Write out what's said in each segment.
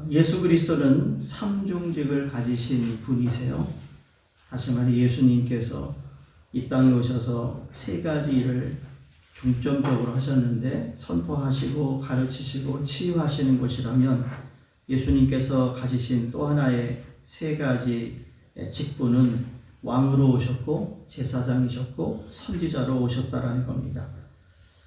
예수 그리스도는 삼중직을 가지신 분이세요. 다시 말해 예수님께서 이 땅에 오셔서 세 가지 일을 중점적으로 하셨는데 선포하시고 가르치시고 치유하시는 것이라면 예수님께서 가지신 또 하나의 세 가지 직분은 왕으로 오셨고 제사장이셨고 선지자로 오셨다라는 겁니다.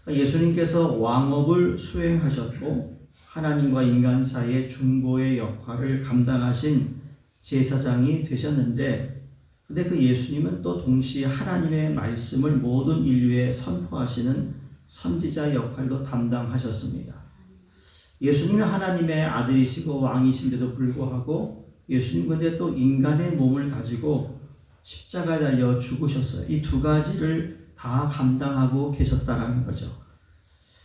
예수님께서 왕업을 수행하셨고 하나님과 인간 사이의 중보의 역할을 감당하신 제사장이 되셨는데 근데 그 예수님은 또 동시에 하나님의 말씀을 모든 인류에 선포하시는 선지자 역할도 담당하셨습니다. 예수님은 하나님의 아들이시고 왕이신데도 불구하고 예수님 근데 또 인간의 몸을 가지고 십자가에 달려 죽으셨어요. 이 두 가지를 다 감당하고 계셨다라는 거죠.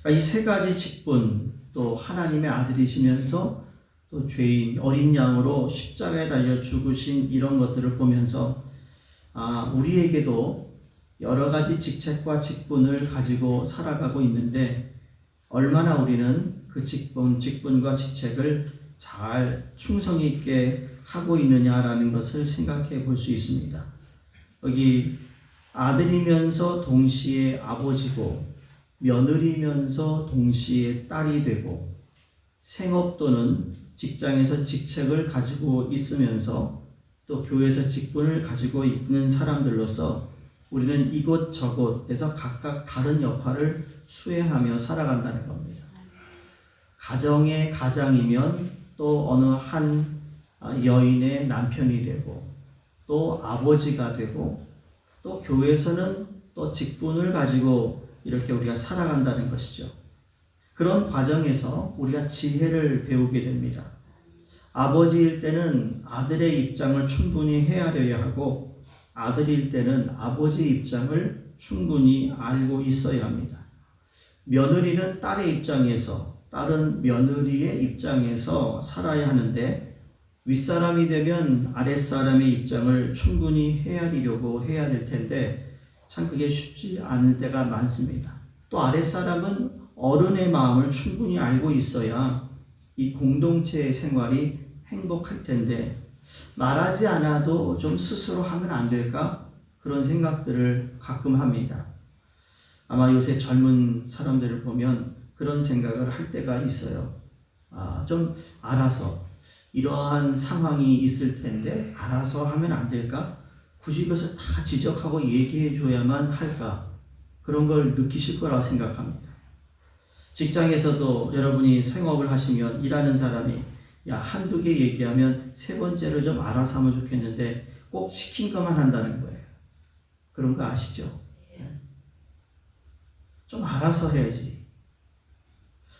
그러니까 이 세 가지 직분, 또 하나님의 아들이시면서 또 죄인, 어린 양으로 십자가에 달려 죽으신 이런 것들을 보면서 우리에게도 여러 가지 직책과 직분을 가지고 살아가고 있는데 얼마나 우리는 그 직분과 직책을 잘 충성히 있게 하고 있느냐라는 것을 생각해 볼 수 있습니다. 여기 아들이면서 동시에 아버지고 며느리면서 동시에 딸이 되고 생업 또는 직장에서 직책을 가지고 있으면서 또 교회에서 직분을 가지고 있는 사람들로서 우리는 이곳저곳에서 각각 다른 역할을 수행하며 살아간다는 겁니다. 가정의 가장이면 또 어느 한 여인의 남편이 되고 또 아버지가 되고 또 교회에서는 또 직분을 가지고 이렇게 우리가 살아간다는 것이죠. 그런 과정에서 우리가 지혜를 배우게 됩니다. 아버지일 때는 아들의 입장을 충분히 헤아려야 하고 아들일 때는 아버지의 입장을 충분히 알고 있어야 합니다. 며느리는 딸의 입장에서 딸은 며느리의 입장에서 살아야 하는데 윗사람이 되면 아랫사람의 입장을 충분히 헤아리려고 해야 될 텐데 참 그게 쉽지 않을 때가 많습니다. 또 아랫사람은 어른의 마음을 충분히 알고 있어야 이 공동체의 생활이 행복할 텐데 말하지 않아도 좀 스스로 하면 안 될까? 그런 생각들을 가끔 합니다. 아마 요새 젊은 사람들을 보면 그런 생각을 할 때가 있어요. 좀 알아서 이러한 상황이 있을 텐데 알아서 하면 안 될까? 굳이 그것을 다 지적하고 얘기해 줘야만 할까? 그런 걸 느끼실 거라고 생각합니다. 직장에서도 여러분이 생업을 하시면 일하는 사람이 한두 개 얘기하면 세 번째로 좀 알아서 하면 좋겠는데 꼭 시킨 것만 한다는 거예요. 그런 거 아시죠? 좀 알아서 해야지.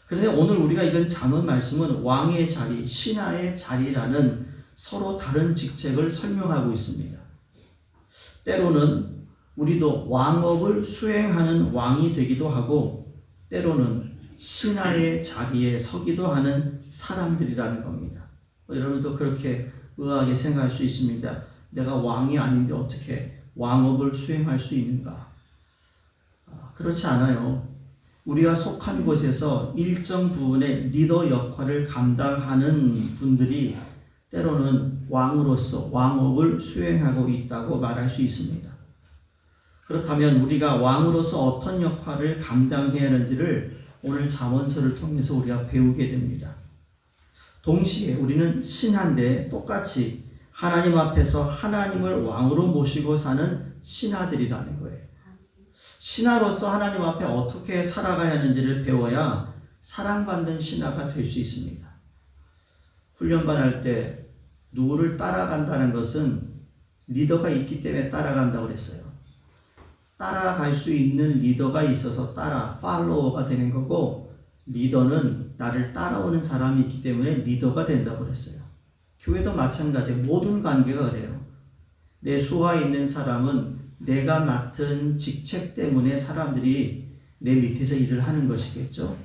그런데 오늘 우리가 읽은 잠언 말씀은 왕의 자리, 신하의 자리라는 서로 다른 직책을 설명하고 있습니다. 때로는 우리도 왕업을 수행하는 왕이 되기도 하고 때로는 신하의 자리에 서기도 하는 사람들이라는 겁니다. 여러분도 그렇게 의아하게 생각할 수 있습니다. 내가 왕이 아닌데 어떻게 왕업을 수행할 수 있는가? 그렇지 않아요. 우리가 속한 곳에서 일정 부분의 리더 역할을 감당하는 분들이 때로는 왕으로서 왕업을 수행하고 있다고 말할 수 있습니다. 그렇다면 우리가 왕으로서 어떤 역할을 감당해야 하는지를 오늘 잠언서를 통해서 우리가 배우게 됩니다. 동시에 우리는 신하인데 똑같이 하나님 앞에서 하나님을 왕으로 모시고 사는 신하들이라는 거예요. 신하로서 하나님 앞에 어떻게 살아가야 하는지를 배워야 사랑받는 신하가 될 수 있습니다. 훈련반 할 때 누구를 따라간다는 것은 리더가 있기 때문에 따라간다고 그랬어요. 따라갈 수 있는 리더가 있어서 팔로워가 되는 거고 리더는 나를 따라오는 사람이 있기 때문에 리더가 된다고 그랬어요. 교회도 마찬가지예요. 모든 관계가 그래요. 내 수하에 있는 사람은 내가 맡은 직책 때문에 사람들이 내 밑에서 일을 하는 것이겠죠.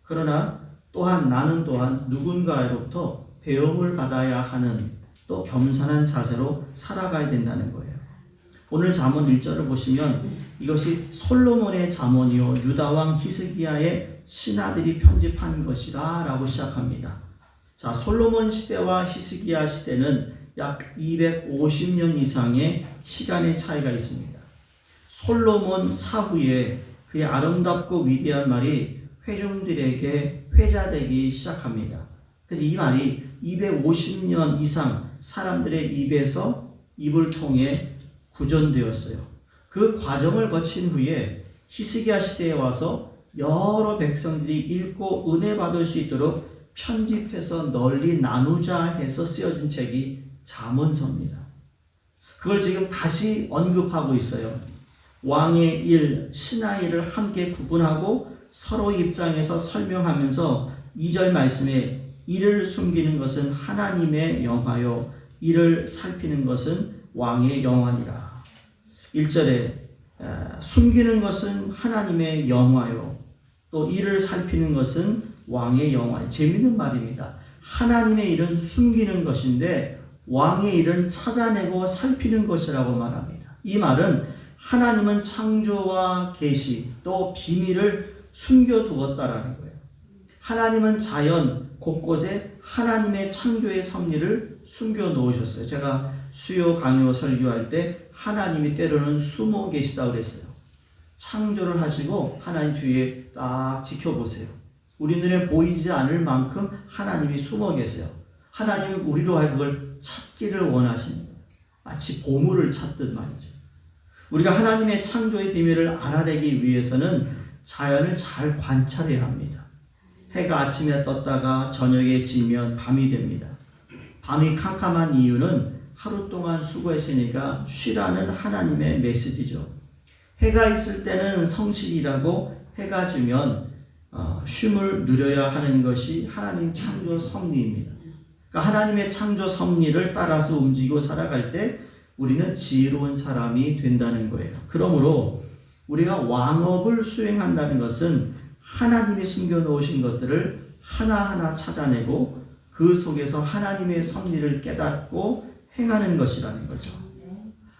그러나 또한 나는 또한 누군가로부터 배움을 받아야 하는 또 겸손한 자세로 살아가야 된다는 거예요. 오늘 잠언 1절을 보시면 이것이 솔로몬의 잠언이요 유다왕 히스기야의 신하들이 편집한 것이라 라고 시작합니다. 자, 솔로몬 시대와 히스기야 시대는 약 250년 이상의 시간의 차이가 있습니다. 솔로몬 사후에 그의 아름답고 위대한 말이 회중들에게 회자되기 시작합니다. 그래서 이 말이 250년 이상 사람들의 입을 통해 구전되었어요. 그 과정을 거친 후에 히스기야 시대에 와서 여러 백성들이 읽고 은혜 받을 수 있도록 편집해서 널리 나누자 해서 쓰여진 책이 잠언서입니다. 그걸 지금 다시 언급하고 있어요. 왕의 일, 신하의 일을 함께 구분하고 서로 입장에서 설명하면서 2절 말씀에 이를 숨기는 것은 하나님의 영화요 이를 살피는 것은 왕의 영화니라. 1절에 숨기는 것은 하나님의 영화요 또 이를 살피는 것은 왕의 영화. 재밌는 말입니다. 하나님의 일은 숨기는 것인데 왕의 일은 찾아내고 살피는 것이라고 말합니다. 이 말은 하나님은 창조와 계시 또 비밀을 숨겨두었다라는 거예요. 하나님은 자연 곳곳에 하나님의 창조의 섭리를 숨겨놓으셨어요. 제가 수요 강요 설교할 때 하나님이 때로는 숨어 계시다고 그랬어요. 창조를 하시고 하나님 뒤에 딱 지켜보세요. 우리 눈에 보이지 않을 만큼 하나님이 숨어 계세요. 하나님은 우리로 하여 그걸 찾기를 원하시는 거예요. 마치 보물을 찾듯 말이죠. 우리가 하나님의 창조의 비밀을 알아내기 위해서는 자연을 잘 관찰해야 합니다. 해가 아침에 떴다가 저녁에 지면 밤이 됩니다. 밤이 캄캄한 이유는 하루 동안 수고했으니까 쉬라는 하나님의 메시지죠. 해가 있을 때는 성실이라고 해가 지면 쉼을 누려야 하는 것이 하나님 창조 섭리입니다. 그러니까 하나님의 창조 섭리를 따라서 움직이고 살아갈 때 우리는 지혜로운 사람이 된다는 거예요. 그러므로 우리가 왕업을 수행한다는 것은 하나님이 숨겨놓으신 것들을 하나하나 찾아내고 그 속에서 하나님의 섭리를 깨닫고 행하는 것이라는 거죠.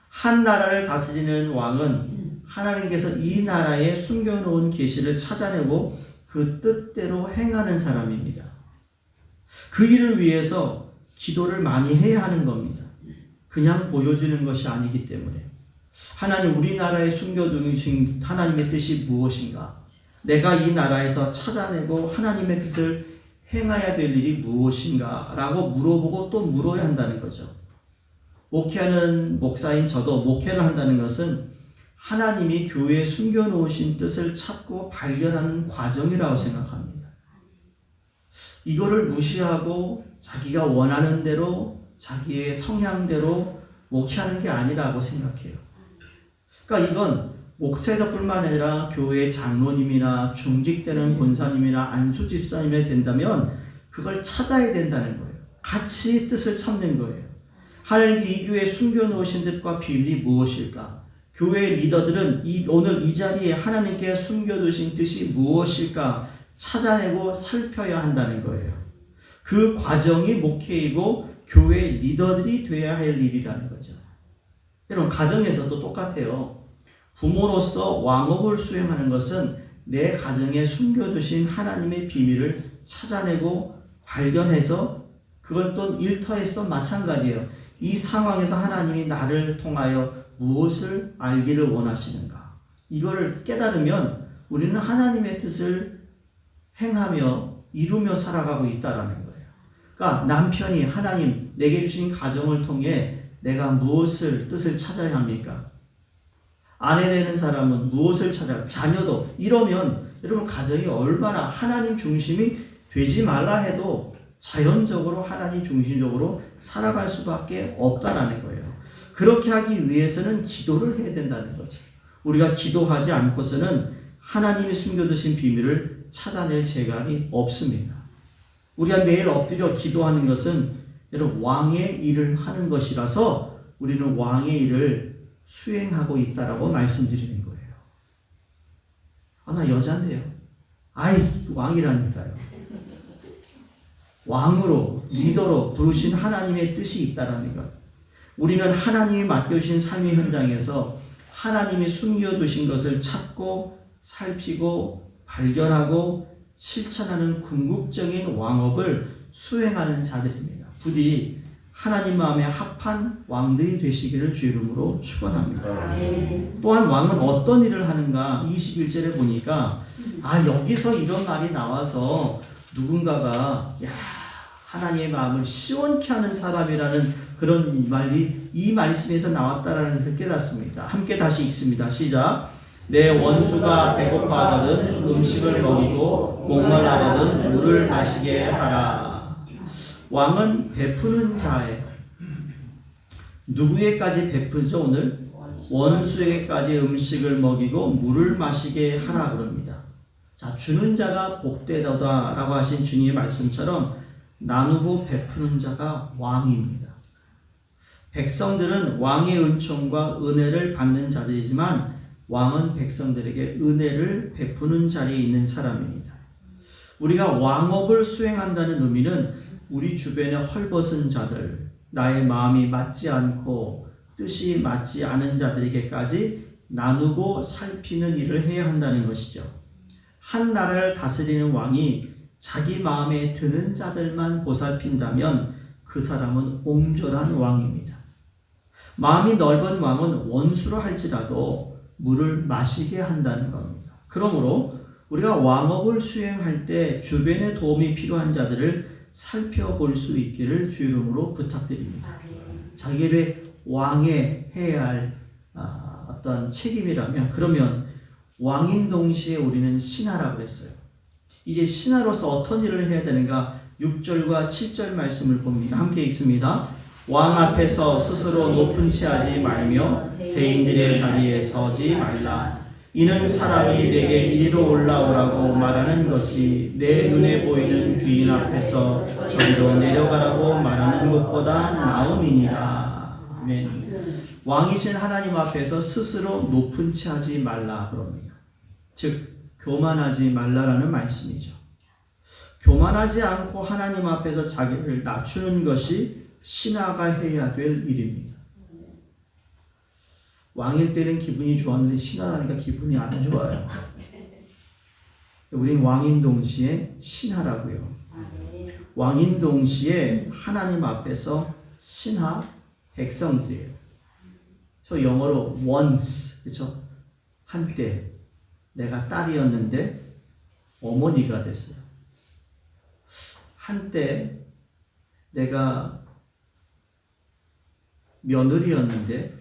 한 나라를 다스리는 왕은 하나님께서 이 나라에 숨겨놓은 계시를 찾아내고 그 뜻대로 행하는 사람입니다. 그 일을 위해서 기도를 많이 해야 하는 겁니다. 그냥 보여주는 것이 아니기 때문에. 하나님, 우리나라에 숨겨두신 하나님의 뜻이 무엇인가? 내가 이 나라에서 찾아내고 하나님의 뜻을 행해야 될 일이 무엇인가? 라고 물어보고 또 물어야 한다는 거죠. 목회하는 목사인 저도 목회를 한다는 것은 하나님이 교회에 숨겨놓으신 뜻을 찾고 발견하는 과정이라고 생각합니다. 이거를 무시하고 자기가 원하는 대로 자기의 성향대로 목회하는 게 아니라고 생각해요. 그러니까 이건 목사뿐만 아니라 교회 장로님이나 중직되는 권사님이나 안수 집사님이 된다면 그걸 찾아야 된다는 거예요. 같이 뜻을 찾는 거예요. 하나님께 이 교회에 숨겨놓으신 뜻과 비밀이 무엇일까? 교회 리더들은 오늘 이 자리에 하나님께 숨겨두신 뜻이 무엇일까 찾아내고 살펴야 한다는 거예요. 그 과정이 목회이고 교회 리더들이 돼야 할 일이라는 거죠. 여러분, 가정에서도 똑같아요. 부모로서 왕업을 수행하는 것은 내 가정에 숨겨두신 하나님의 비밀을 찾아내고 발견해서 그건 또 일터에서 마찬가지예요. 이 상황에서 하나님이 나를 통하여 무엇을 알기를 원하시는가? 이거를 깨달으면 우리는 하나님의 뜻을 행하며 이루며 살아가고 있다라는 거예요. 그러니까 남편이 하나님 내게 주신 가정을 통해 내가 무엇을 뜻을 찾아야 합니까? 아내 되는 사람은 무엇을 찾아? 자녀도 이러면 여러분 가정이 얼마나 하나님 중심이 되지 말라 해도 자연적으로 하나님 중심적으로 살아갈 수밖에 없다라는 거예요. 그렇게 하기 위해서는 기도를 해야 된다는 거죠. 우리가 기도하지 않고서는 하나님이 숨겨두신 비밀을 찾아낼 재간이 없습니다. 우리가 매일 엎드려 기도하는 것은 여러분 왕의 일을 하는 것이라서 우리는 왕의 일을 수행하고 있다라고 말씀드리는 거예요. 나 여잔데요. 왕이라니까요. 왕으로 리더로 부르신 하나님의 뜻이 있다라는 것. 우리는 하나님이 맡겨주신 삶의 현장에서 하나님이 숨겨두신 것을 찾고 살피고 발견하고 실천하는 궁극적인 왕업을 수행하는 자들입니다. 부디 하나님 마음에 합한 왕들이 되시기를 주 이름으로 축원합니다. 또한 왕은 어떤 일을 하는가 21절에 보니까 여기서 이런 말이 나와서 누군가가 하나님의 마음을 시원케 하는 사람이라는 그런 말이 이 말씀에서 나왔다라는 것을 깨닫습니다. 함께 다시 읽습니다. 시작. 내 원수가 배고파하거든 음식을 먹이고 목말라거든 물을 마시게 하라. 왕은 베푸는 자예요. 누구에게까지 베푸죠 오늘? 원수에게까지 음식을 먹이고 물을 마시게 하라 그럽니다. 자, 주는 자가 복되다라고 하신 주님의 말씀처럼 나누고 베푸는 자가 왕입니다. 백성들은 왕의 은총과 은혜를 받는 자들이지만 왕은 백성들에게 은혜를 베푸는 자리에 있는 사람입니다. 우리가 왕업을 수행한다는 의미는 우리 주변에 헐벗은 자들, 나의 마음이 맞지 않고 뜻이 맞지 않은 자들에게까지 나누고 살피는 일을 해야 한다는 것이죠. 한 나라를 다스리는 왕이 자기 마음에 드는 자들만 보살핀다면 그 사람은 옹졸한 왕입니다. 마음이 넓은 왕은 원수로 할지라도 물을 마시게 한다는 겁니다. 그러므로 우리가 왕업을 수행할 때 주변에 도움이 필요한 자들을 살펴볼 수 있기를 주 이름으로 부탁드립니다. 자기의 왕에 해야 할 어떤 책임이라면 그러면 왕인 동시에 우리는 신하라고 했어요. 이제 신하로서 어떤 일을 해야 되는가 6절과 7절 말씀을 봅니다. 함께 읽습니다. 왕 앞에서 스스로 높은 체하지 말며 대인들의 자리에 서지 말라. 이는 사람이 내게 이리로 올라오라고 말하는 것이 내 눈에 보이는 주인 앞에서 저리로 내려가라고 말하는 것보다 나음이니라. 아멘. 왕이신 하나님 앞에서 스스로 높은 체하지 말라 그럽니다. 즉 교만하지 말라라는 말씀이죠. 교만하지 않고 하나님 앞에서 자기를 낮추는 것이 신하가 해야 될 일입니다. 왕일 때는 기분이 좋았는데 신하라니까 기분이 안 좋아요. 우린 왕인 동시에 신하라고요. 왕인 동시에 하나님 앞에서 신하 백성들이에요. 저 영어로 once, 그렇죠? 한때 내가 딸이었는데 어머니가 됐어요. 한때 내가 며느리였는데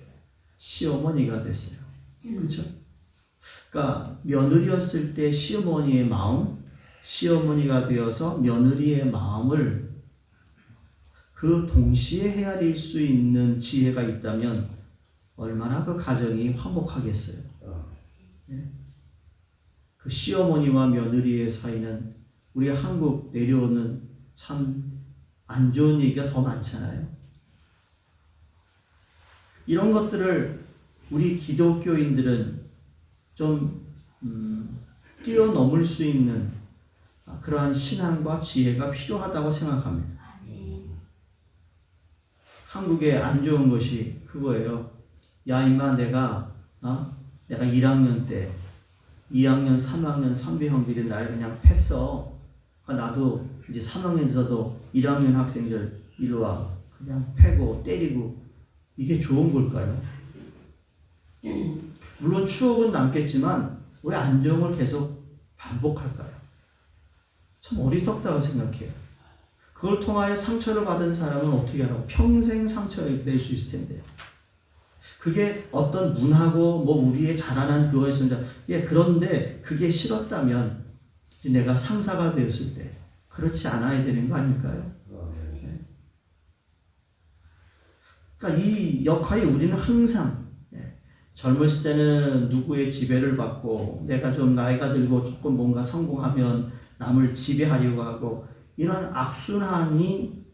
시어머니가 됐어요. 그렇죠? 그러니까 며느리였을 때 시어머니의 마음, 시어머니가 되어서 며느리의 마음을 그 동시에 헤아릴 수 있는 지혜가 있다면 얼마나 그 가정이 화목하겠어요. 네? 그 시어머니와 며느리의 사이는 우리 한국 내려오는 참 안 좋은 얘기가 더 많잖아요. 이런 것들을 우리 기독교인들은 좀 뛰어넘을 수 있는 그러한 신앙과 지혜가 필요하다고 생각합니다. 한국에 안 좋은 것이 그거예요. 야 임마 내가 1학년 때 2학년, 3학년 선배 형들이 날 그냥 팼어. 나도 이제 3학년에서도 1학년 학생들 일로 와 그냥 패고 때리고 이게 좋은 걸까요? 물론 추억은 남겠지만 왜 안정을 계속 반복할까요? 참 어리석다고 생각해요. 그걸 통하여 상처를 받은 사람은 어떻게 하라고? 평생 상처를 낼 수 있을 텐데요. 그게 어떤 문하고 우리의 자라난 그거였습니다. 그런데 그게 싫었다면 이제 내가 상사가 되었을 때 그렇지 않아야 되는 거 아닐까요? 네. 그러니까 이 역할이 우리는 항상 젊었을 때는 누구의 지배를 받고 내가 좀 나이가 들고 조금 뭔가 성공하면 남을 지배하려고 하고 이런 악순환이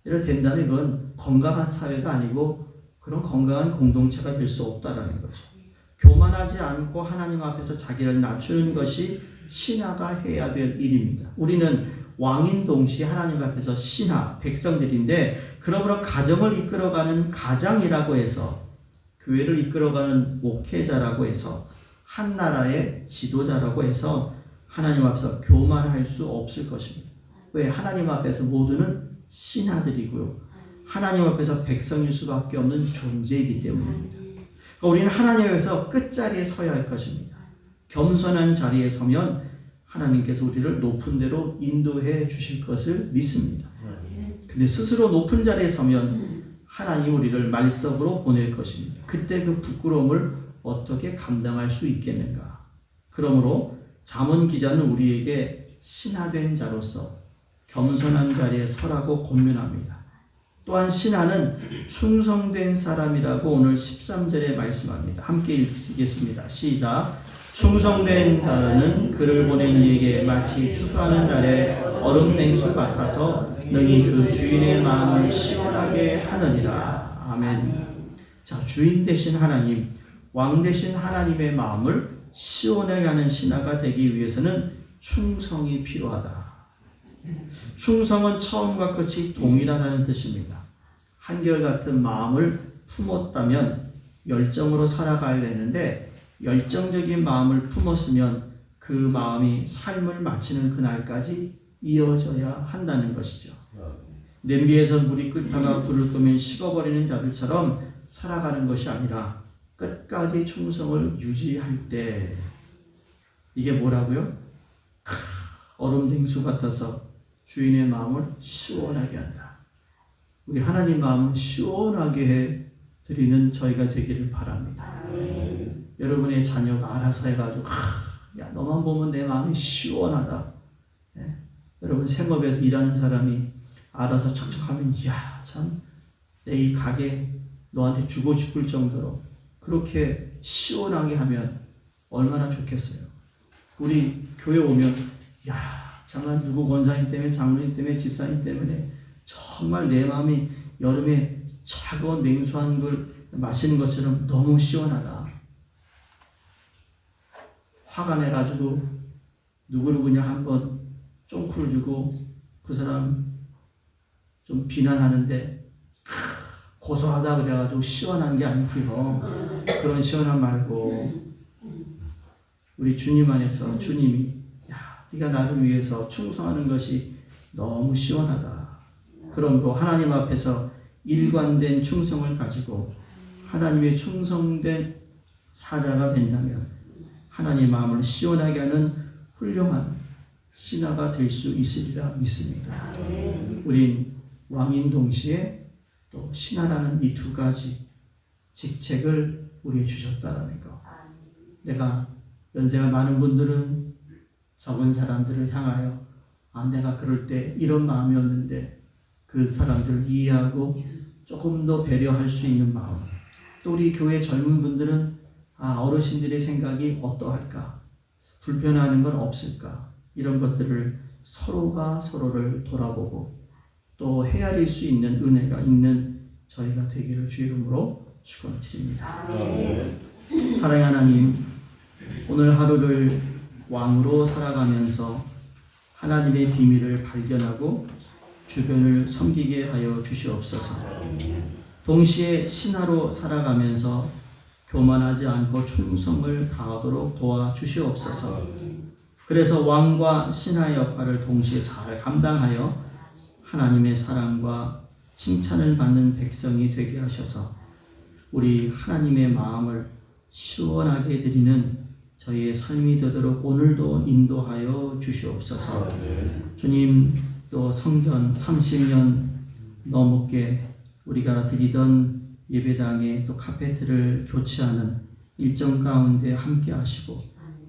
된다면 이건 건강한 사회가 아니고 그런 건강한 공동체가 될 수 없다라는 거죠. 교만하지 않고 하나님 앞에서 자기를 낮추는 것이 신하가 해야 될 일입니다. 우리는 왕인 동시에 하나님 앞에서 신하, 백성들인데 그러므로 가정을 이끌어가는 가장이라고 해서 교회를 이끌어가는 목회자라고 해서 한 나라의 지도자라고 해서 하나님 앞에서 교만할 수 없을 것입니다. 왜? 하나님 앞에서 모두는 신하들이고요. 하나님 앞에서 백성일 수밖에 없는 존재이기 때문입니다. 그러니까 우리는 하나님 앞에서 끝자리에 서야 할 것입니다. 겸손한 자리에 서면 하나님께서 우리를 높은 데로 인도해 주실 것을 믿습니다. 근데 스스로 높은 자리에 서면 하나님 우리를 말석으로 보낼 것입니다. 그때 그 부끄러움을 어떻게 감당할 수 있겠는가? 그러므로 잠언 기자는 우리에게 신하된 자로서 겸손한 자리에 서라고 권면합니다. 또한 신하는 충성된 사람이라고 오늘 13절에 말씀합니다. 함께 읽겠습니다. 시작. 충성된 자는 그를 보낸 이에게 마치 추수하는 날에 얼음 냉수 같아서 능히 그 주인의 마음을 시원하게 하느니라. 아멘. 자, 주인 되신 하나님, 왕 되신 하나님의 마음을 시원하게 하는 신하가 되기 위해서는 충성이 필요하다. 충성은 처음과 끝이 동일하다는 뜻입니다. 한결같은 마음을 품었다면 열정으로 살아가야 되는데 열정적인 마음을 품었으면 그 마음이 삶을 마치는 그날까지 이어져야 한다는 것이죠. 냄비에서 물이 끓다가 불을 끄면 식어버리는 자들처럼 살아가는 것이 아니라 끝까지 충성을 유지할 때 이게 뭐라고요? 얼음 냉수 같아서 주인의 마음을 시원하게 한다. 우리 하나님 마음을 시원하게 해 드리는 저희가 되기를 바랍니다. 여러분의 자녀가 알아서 해가지고 야 너만 보면 내 마음이 시원하다. 예? 여러분 생업에서 일하는 사람이 알아서 척척하면 이야 참 내 이 가게 너한테 주고 싶을 정도로 그렇게 시원하게 하면 얼마나 좋겠어요. 우리 교회 오면 야 정말 누구 권사님 때문에 장로님 때문에 집사님 때문에 정말 내 마음이 여름에 차가운 냉수한 걸 마시는 것처럼 너무 시원하다. 화가 내가지고 누구를 그냥 한번 쫑크를 주고 그 사람 좀 비난하는데 고소하다 그래가지고 시원한 게 아니고요. 그런 시원함 말고 우리 주님 안에서 주님이 야 네가 나를 위해서 충성하는 것이 너무 시원하다. 그러므로 하나님 앞에서 일관된 충성을 가지고 하나님의 충성된 사자가 된다면 하나님의 마음을 시원하게 하는 훌륭한 신하가 될 수 있으리라 믿습니다. 우린 왕인 동시에 또 신하라는 이 두 가지 직책을 우리에게 주셨다라는 거. 내가 연세가 많은 분들은 적은 사람들을 향하여 내가 그럴 때 이런 마음이었는데 그 사람들을 이해하고 조금 더 배려할 수 있는 마음. 또 우리 교회 젊은 분들은 어르신들의 생각이 어떠할까? 불편해하는 건 없을까? 이런 것들을 서로가 서로를 돌아보고 또 헤아릴 수 있는 은혜가 있는 저희가 되기를 주 이름으로 축원드립니다. 사랑의 하나님, 오늘 하루를 왕으로 살아가면서 하나님의 비밀을 발견하고 주변을 섬기게 하여 주시옵소서. 동시에 신하로 살아가면서 교만하지 않고 충성을 다하도록 도와주시옵소서. 그래서 왕과 신하의 역할을 동시에 잘 감당하여 하나님의 사랑과 칭찬을 받는 백성이 되게 하셔서 우리 하나님의 마음을 시원하게 드리는 저희의 삶이 되도록 오늘도 인도하여 주시옵소서. 주님, 또 성전 30년 넘게 우리가 드리던 예배당에 또 카페트를 교체하는 일정 가운데 함께 하시고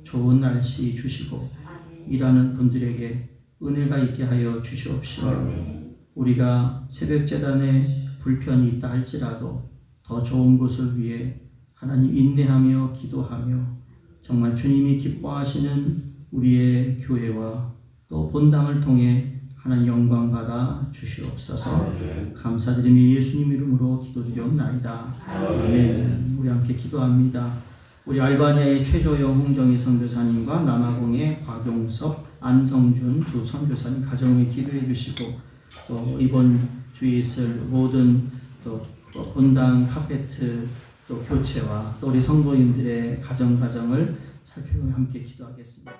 좋은 날씨 주시고 일하는 분들에게 은혜가 있게 하여 주시옵시고 우리가 새벽재단에 불편이 있다 할지라도 더 좋은 곳을 위해 하나님 인내하며 기도하며 정말 주님이 기뻐하시는 우리의 교회와 또 본당을 통해 하나님 영광 받아 주시옵소서. 감사드리며 예수님 이름으로 기도드리옵나이다. 아멘. 우리 함께 기도합니다. 우리 알바니아의 최조영 홍정희 선교사님과 남아공의 곽용섭 안성준 두 선교사님 가정을 기도해 주시고 또 이번 주에 있을 모든 또 본당 카페트 또 교체와 또 우리 성도님들의 가정을 살펴보며 함께 기도하겠습니다.